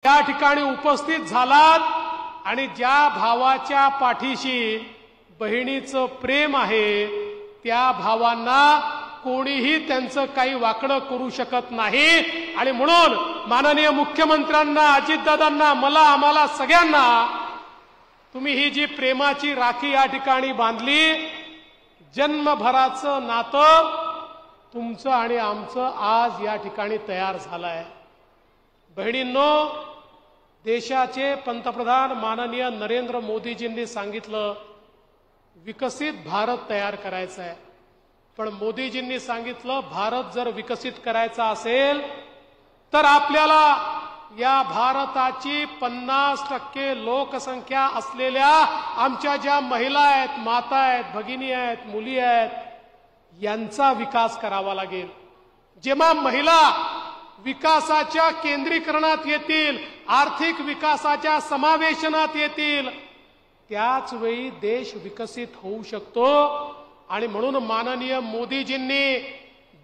त्या ठिकाणी उपस्थित झालात आणि ज्या भावाच्या पाठीशी बहिणीचं प्रेम आहे त्या भावांना कोणीही त्यांचं काही वाकडं करू शकत नाही। आणि म्हणून माननीय मुख्यमंत्र्यांना, अजितदादांना, मला, आम्हाला सगळ्यांना तुम्ही ही जी प्रेमाची राखी या ठिकाणी बांधली, जन्मभराचं नातं तुमचं आणि आमचं आज या ठिकाणी तयार झालंय। बहिणींनो, देशाचे पंतप्रधान माननीय नरेंद्र मोदीजींनी सांगितलं विकसित भारत तयार करायचा आहे, पण मोदीजींनी सांगितलं भारत जर विकसित करायचा असेल तर आपल्याला या भारताची 50% लोकसंख्या असलेल्या आमच्या ज्या महिला आहेत, माता आहेत, भगिनी आहेत, मुली आहेत, यांचा विकास करावा लागेल। जेव्हा महिला विकासाच्या केंद्रीकरणात येतील, आर्थिक विकासाच्या समावेशनात येतील, त्याच वेळी देश विकसित होऊ शकतो। आणि म्हणून माननीय मोदीजींनी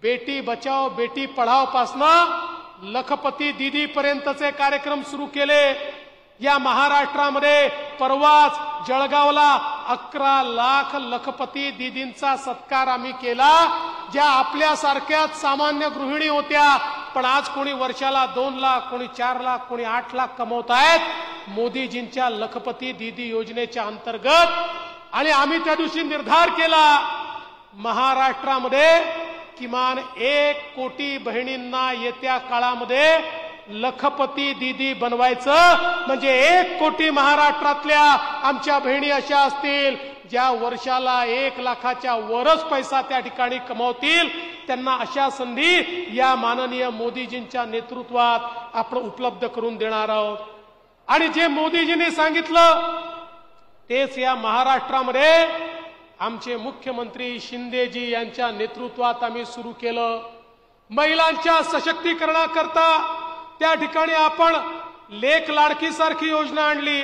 बेटी बचाओ बेटी पढाओ पासनं लखपती दीदी पर्यंतचे कार्यक्रम सुरू केले। या महाराष्ट्रामध्ये परवाच जळगावला 11 लाख लखपती दीदींचा सत्कार आम्ही केला, ज्या आपल्यासारख्याच सामान्य गृहिणी होत्या, पण आज कोणी वर्षाला 2 लाख, कोणी 4 लाख, कोणी 8 लाख कमवत आहेत मोदीजींच्या लखपती दीदी योजनेच्या अंतर्गत। आणि आम्ही त्या दिवशी निर्धार केला महाराष्ट्रामध्ये किमान 1 कोटी बहिणींना येत्या काळामध्ये लखपती दीदी बनवायचं, म्हणजे 1 कोटी महाराष्ट्रातल्या आमच्या बहिणी अशा असतील ज्या वर्षाला 1 लाखाच्या वरच पैसा त्या ठिकाणी कमवतील, त्यांना अशा संधी या माननीय मोदीजींच्या नेतृत्वात आपण उपलब्ध करून देणार आहोत। आणि जे मोदीजींनी सांगितलं तेच या महाराष्ट्रामध्ये आमचे मुख्यमंत्री शिंदेजी यांच्या नेतृत्वात आम्ही सुरू केलं। महिलांच्या सशक्तीकरणाकरता त्या ठिकाणी आपण लेक लाडकी सारखी योजना आणली।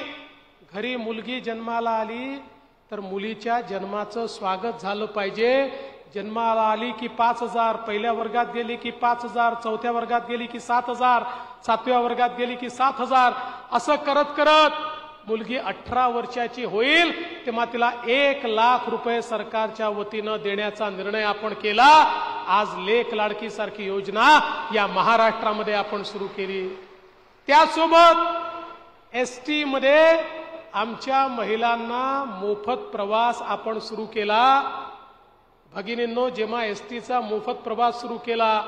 घरी मुलगी जन्माला आली तर मुलीच्या जन्माचं स्वागत झालं पाहिजे। जन्माला आली की 5,000, पहिल्या वर्गात गेली की 5,000, चौथ्या वर्गात गेली की 7,000, 7व्या वर्गात गेली की 7,000, असं करत करत मुलगी 18 वर्षाची होईल तेव्हा तिला 1 लाख रुपये सरकारच्या वतीनं देण्याचा निर्णय आपण केला। आज लेक लाडकी सारखी योजना या महाराष्ट्रामध्ये आपण सुरू केली। त्यासोबत एसटी मध्ये आमच्या महिलांना मोफत प्रवास आपण सुरू केला। भगिनींनो, जेव्हा एसटीचा मोफत प्रवास सुरू केला,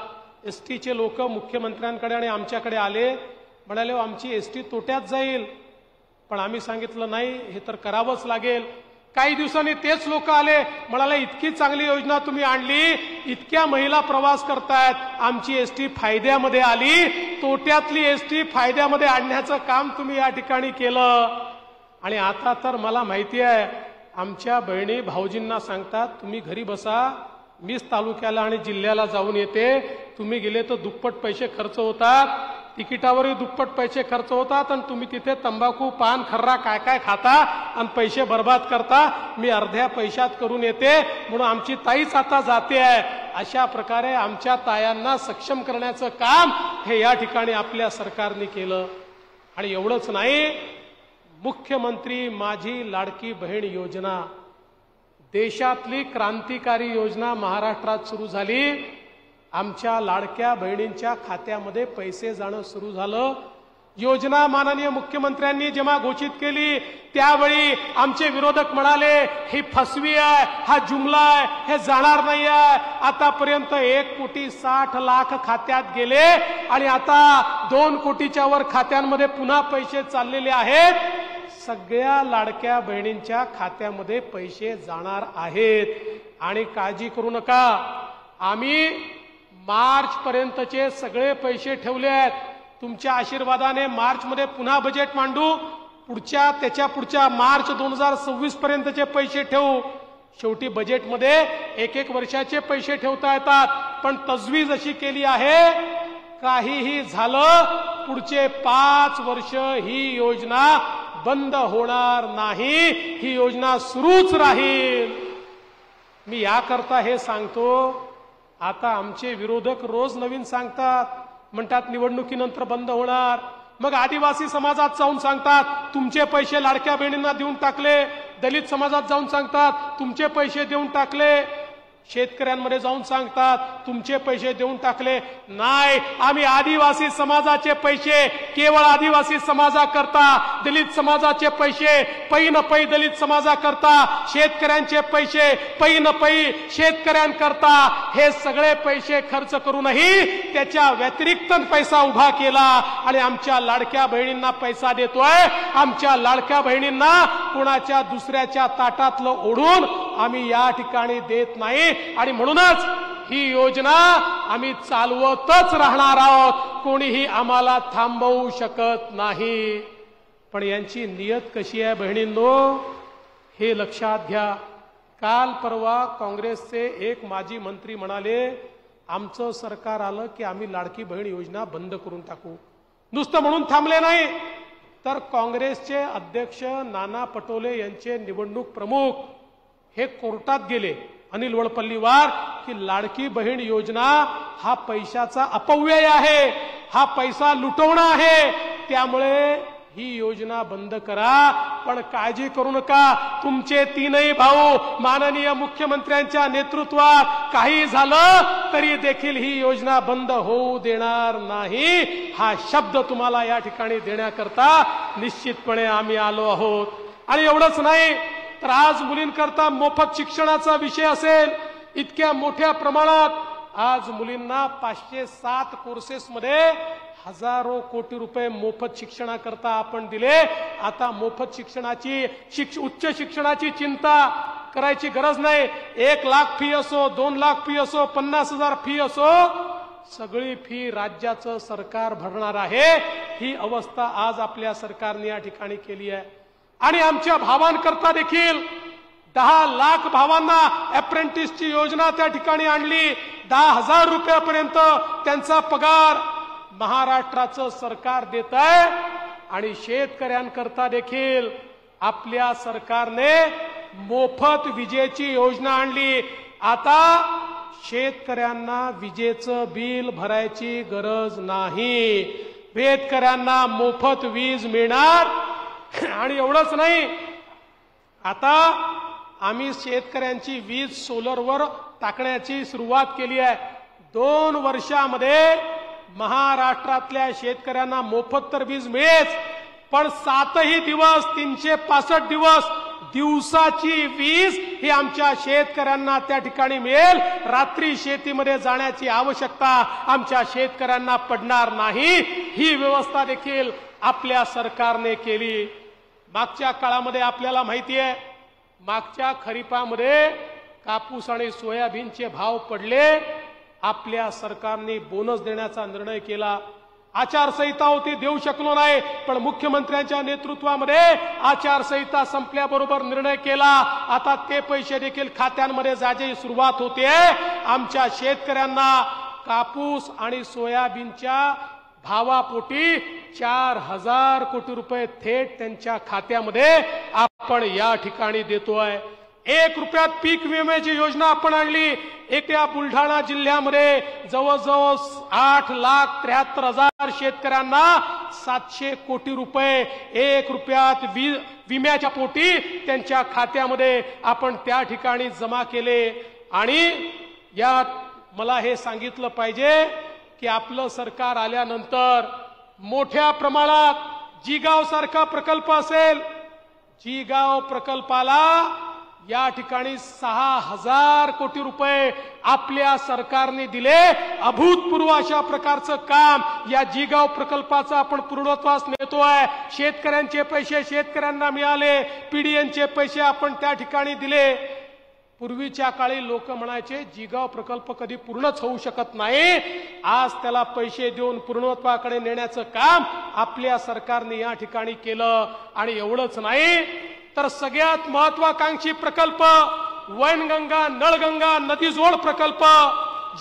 एसटीचे लोक मुख्यमंत्र्यांकडे आणि आमच्याकडे आले, म्हणाले आमची एसटी तोट्यात जाईल, पण आम्ही सांगितलं नाही, हे तर करावंच लागेल। काही दिवसांनी तेच लोक आले, म्हणाले इतकी चांगली योजना तुम्ही आणली, इतक्या महिला प्रवास करतायत, आमची एसटी फायद्यामध्ये आली, तोट्यातली एसटी फायद्यामध्ये आणण्याचं काम तुम्ही या ठिकाणी केलं। आणि आता तर मला माहिती आहे आमच्या बहिणी भाऊजींना सांगतात तुम्ही घरी बसा, मीच तालुक्याला आणि जिल्ह्याला जाऊन येते, तुम्ही गेले तर दुप्पट पैसे खर्च होतात, तिकिटावरही दुप्पट पैसे खर्च होतात, आणि तुम्ही तिथे तंबाखू पान खर्रा काय काय खाता आणि पैसे बर्बाद करता, मी अर्ध्या पैशात करून येते, म्हणून आमची ताईच आता जाते आहे। अशा प्रकारे आमच्या तायांना सक्षम करण्याचं काम हे या ठिकाणी आपल्या सरकारने केलं। आणि एवढंच नाही, मुख्यमंत्री माझी लाडकी बहीण योजना देशातली क्रांतिकारी योजना महाराष्ट्रात सुरू झाली। आमच्या लाडक्या बहिणींच्या खात्यामध्ये पैसे जाणं सुरू झालं। योजना माननीय मुख्यमंत्र्यांनी जेव्हा घोषित केली त्यावेळी आमचे विरोधक म्हणाले ही फसवी आहे, हा जुमला आहे, हे जाणार नाही आहे। आतापर्यंत 1,60,00,000 खात्यात गेले आणि आता 2 कोटीच्या वर खात्यांमध्ये पुन्हा पैसे चाललेले आहेत। सगळ्या लाडक्या बहिणींच्या खात्यामध्ये पैसे जाणार आहेत। आणि काळजी करू नका, आम्ही मार्च पर्यंतचे सगळे पैसे ठेवले आहेत। तुमच्या आशीर्वादाने मार्च मध्ये पुन्हा बजेट मांडू, त्याच्या पुढच्या मार्च 2026 पर्यंतचे पैसे ठेवू। शेवटी बजेटमध्ये 1-1 वर्षाचे पैसे ठेवता येतात, पण तजवीज अशी केली आहे काहीही झालं पुढचे 5 वर्ष ही योजना बंद होणार नाही, ही योजना सुरूच राहील। मी याकरता हे सांगतो, आता आमचे विरोधक रोज नवीन सांगतात, म्हणतात निवडणुकीनंतर बंद होणार, मग आदिवासी समाजात जाऊन सांगतात तुमचे पैसे लाडक्या बहिणींना देऊन टाकले, दलित समाजात जाऊन सांगतात तुमचे पैसे देऊन टाकले, शेतकऱ्यांमध्ये जाऊन सांगतात तुमचे पैसे देऊन टाकले. नाही, आम्ही आदिवासी समाजाचे पैसे केवळ आदिवासी समाजाकरता, दलित समाजाचे पैसे पै न पै दलित समाजाकरता, शेतकऱ्यांचे पैसे पै न पै शेतकऱ्यांकरता, हे सगळे पैसे खर्च करूनही त्याच्या व्यतिरिक्त पैसा उभा केला आणि आमच्या लाडक्या बहिणींना पैसा देतोय. आमच्या लाडक्या बहिणींना कुणाच्या दुसऱ्याच्या ताटातलं ओढून आम्ही या ठिकाणी देत नाही आणि म्हणूनच ही योजना आम्ही चालवतच राहणार आहोत. कोणीही आम्हाला थांबवू शकत नाही. पण यांची नियत कशी आहे बहिणींनो, हे लक्षात घ्या. काल परवा काँग्रेसचे एक माजी मंत्री म्हणाले आमचं सरकार आलं की आम्ही लाडकी बहीण योजना बंद करून टाकू. नुसतं म्हणून थांबले नाही, तर काँग्रेसचे अध्यक्ष नाना पटोले यांचे निवडणूक प्रमुख हे कोर्टात गेले अनिल वडपल्लीवार की लाडकी बहीण योजना हा पैशाचा अपव्यय आहे, हा पैसा लुटवणं आहे, त्यामुळे ही योजना बंद करा. पण काळजी करू नका, तुमचे तीनही भाऊ माननीय मुख्यमंत्र्यांच्या नेतृत्वात काही झालं तरी देखील ही योजना बंद होऊ देणार नाही. हा शब्द तुम्हाला या ठिकाणी देण्याकरता निश्चितपणे आम्ही आलो आहोत. आणि एवढंच नाही तर आज मुलींकरता मोफत शिक्षणाचा विषय असेल, इतक्या मोठ्या प्रमाणात आज मुलींना 507 कोर्सेसमध्ये हजारो कोटी रुपये मोफत शिक्षणाकरता आपण दिले. आता मोफत शिक्षणाची उच्च शिक्षणाची चिंता करायची गरज नाही. 1 लाख फी असो, 2 लाख फी असो, 50,000 फी असो, सगळी फी राज्याचं सरकार भरणार आहे. ही अवस्था आज आपल्या सरकारने या ठिकाणी केली आहे. आणि आमच्या भावांकरता देखील 10 लाख भावांना अप्रेंटिसची योजना त्या ठिकाणी आणली. 10,000 रुपयापर्यंत त्यांचा पगार महाराष्ट्राचं सरकार देत आहे. आणि शेतकऱ्यांकरता देखील आपल्या सरकारने मोफत विजेची योजना आणली. आता शेतकऱ्यांना विजेचं बिल भरायची गरज नाही, शेतकऱ्यांना मोफत वीज मिळणार. आणि एवढंच नाही, आता आम्ही शेतकऱ्यांची वीज सोलरवर टाकण्याची सुरुवात केली आहे. 2 वर्षामध्ये महाराष्ट्रातल्या शेतकऱ्यांना मोफत तर वीज मिळेल, पण 7ही दिवस 365 दिवस दिवसाची वीज ही आमच्या शेतकऱ्यांना त्या ठिकाणी मिळेल. रात्री शेतीमध्ये जाण्याची आवश्यकता आमच्या शेतकऱ्यांना पडणार नाही. ही व्यवस्था देखील आपल्या सरकारने केली. मागच्या काळामध्ये आपल्याला माहिती आहे, मागच्या खरीपामध्ये कापूस आणि सोयाबीनचे भाव पडले. आपल्या सरकारने बोनस देण्याचा निर्णय केला. आचारसंहिता होती, देऊ शकलो नाही, पण मुख्यमंत्र्यांच्या नेतृत्वामध्ये आचारसंहिता संपल्याबरोबर निर्णय केला. आता ते पैसे देखील खात्यांमध्ये जायची सुरुवात होते. आमच्या शेतकऱ्यांना कापूस आणि सोयाबीनच्या भावापोटी 4,000 कोटी रुपये थेट त्यांच्या खात्यामध्ये आपण या ठिकाणी देतोय. 1 रुपयात पीक विम्याची योजना आपण आणली. एकट्या बुलढाणा जिल्ह्यामध्ये जवळजवळ 8,73,000 शेतकऱ्यांना 700 कोटी रुपये 1 रुपयात विम्याच्या पोटी त्यांच्या खात्यामध्ये आपण त्या ठिकाणी जमा केले. आणि यात मला हे सांगितलं पाहिजे की आपलं सरकार आल्यानंतर मोठ्या प्रमाणात जीगाव सारखा प्रकल्प असेल, जीगाव प्रकल्पाला या ठिकाणी 6,000 कोटी रुपये आपल्या सरकारने दिले. अभूतपूर्व अशा प्रकारचं काम या जीगाव प्रकल्पाचा आपण पूर्णत्वास नेतोय. शेतकऱ्यांचे पैसे शेतकऱ्यांना मिळाले, पीडीएनचे पैसे आपण त्या ठिकाणी दिले. पूर्वीच्या काळी लोक म्हणायचे जीगाव प्रकल्प कधी पूर्णच होऊ शकत नाही. आज त्याला पैसे देऊन पूर्णत्वाकडे नेण्याचं काम आपल्या सरकारने या ठिकाणी केलं. आणि एवढंच नाही तर सगळ्यात महत्वाकांक्षी प्रकल्प वैनगंगा नळगंगा नदीजोड प्रकल्प,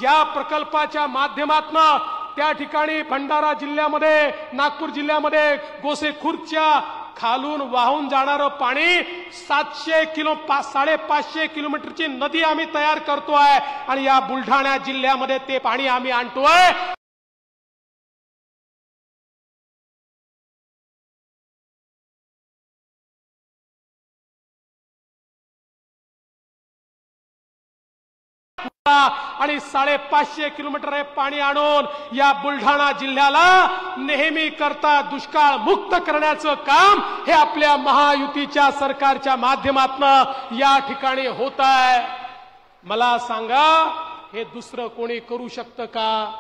ज्या प्रकल्पाच्या माध्यमातून त्या ठिकाणी भंडारा जिल्ह्यामध्ये, नागपूर जिल्ह्यामध्ये गोसेखुर्दच्या खालून वाहून जाणारं पाणी 550 किलोमीटरची नदी आम्ही तयार करतोय आणि या बुलढाणा जिल्ह्यामध्ये ते पाणी आम्ही आणतोय. आणि 550 किलोमीटर हे पाणी आणून या बुलढाणा जिल्ह्याला नेहमी करता दुष्काळ मुक्त करण्याचं काम हे आपल्या महायुतीच्या सरकारच्या माध्यमातून या ठिकाणी होत आहे। मला सांगा, हे दुसरं कोणी करू शकतं का?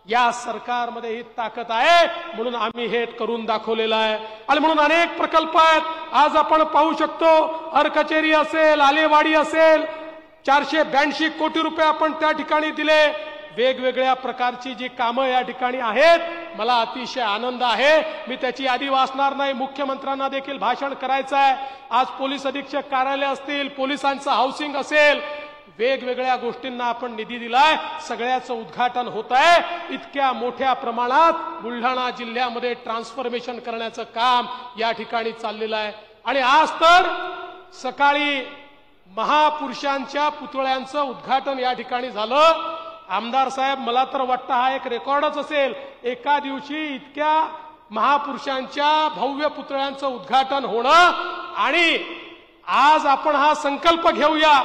या सरकारमध्ये ही ताकद आहे, म्हणून आम्ही हे करून दाखवलेलं आहे। आणि म्हणून अनेक प्रकल्प आहेत। आज आपण पाहू शकतो, हरकचेरी असेल, आलेवाडी असेल, 482 कोटी रुपये आपण त्या ठिकाणी दिले। वेगवेगळ्या प्रकारची जी कामं या ठिकाणी आहेत, मला अतिशय आनंद आहे। मी त्याची यादी वाचणार नाही, मुख्यमंत्र्यांना देखील भाषण करायचं आहे। आज पोलीस अधीक्षक कार्यालय असतील, पोलिसांचं हाऊसिंग असेल, वेगवेगळ्या गोष्टींना आपण निधी दिलाय, सगळ्याचं उद्घाटन होत आहे। इतक्या मोठ्या प्रमाणात बुलढाणा जिल्ह्यामध्ये ट्रान्सफॉर्मेशन करण्याचं काम या ठिकाणी चाललेलं आहे। आणि आज तर सकाळी महापुरुषांच्या पुतळ्यांचं उद्घाटन या ठिकाणी झालं। आमदार साहेब, मला तर वाटतं हा एक रेकॉर्डच असेल, एका दिवशी इतक्या महापुरुषांच्या भव्य पुतळ्यांचं उद्घाटन होणं। आणि आज आपण हा संकल्प घेऊया,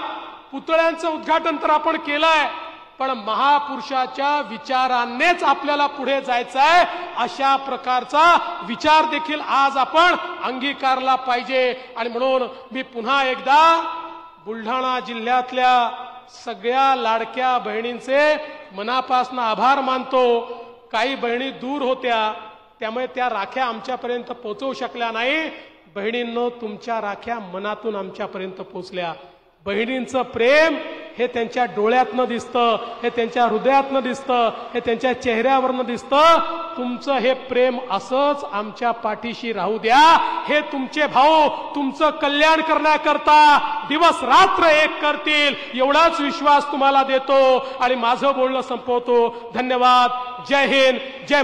पुतळ्यांचं उद्घाटन तर आपण केलंय, पण महापुरुषाच्या विचारांनीच आपल्याला पुढे जायचं आहे, अशा प्रकारचा विचार देखील आज आपण अंगीकारला पाहिजे। आणि म्हणून मी पुन्हा एकदा बुलढाणा जिल्ह्यातल्या सगळ्या लाडक्या बहिणींचे मनापासून आभार मानतो। काही बहिणी दूर होत्या, त्यामुळे त्या राख्या आमच्यापर्यंत पोहोचवू शकल्या नाही। बहिणींनो, तुमच्या राख्या मनातून आमच्यापर्यंत पोहोचल्या। बहिणींचं प्रेम हे त्यांच्या डोळ्यातनं दिसतं, हे त्यांच्या हृदयातनं दिसतं, हे त्यांच्या चेहऱ्यावरनं दिसतं। तुमचं हे प्रेम असंच आमच्या पाठीशी राहू द्या। हे तुमचे भाऊ तुमचं कल्याण करण्याकरता दिवस रात्र एक करतील, एवढाच विश्वास तुम्हाला देतो। आणि माझं बोलणं संपवतो। धन्यवाद। जय हिंद, जय